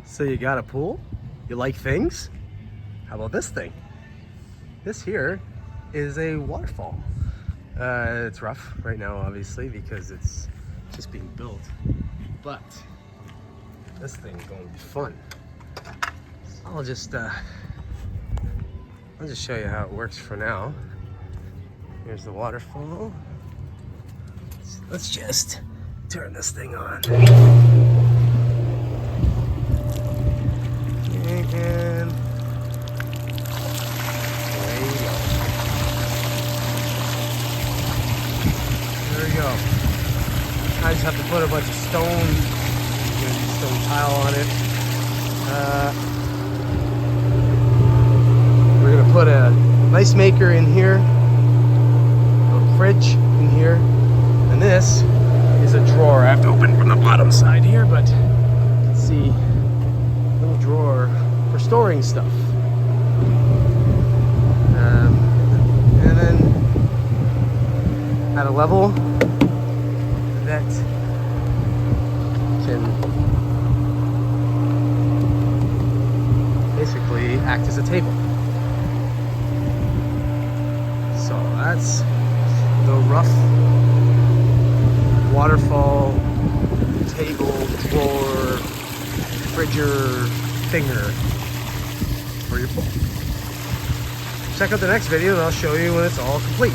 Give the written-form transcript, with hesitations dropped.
So you got a pool? You like things? How about this thing? This here is a waterfall. It's rough right now, obviously, because it's just being built. But this thing's going to be fun. I'll just show you how it works for now. Here's the waterfall. Let's just turn this thing on. And away we go. There we go. I just have to put a bunch of stone tile on it. We're gonna put a ice maker in here, a fridge in here, and this is a drawer. I have to open from the bottom side here, but you can see a little drawer for storing stuff. And then at a level that can basically act as a table. So that's the rough waterfall table drawer fridger thinger for your pool. Check out the next video and I'll show you when it's all complete.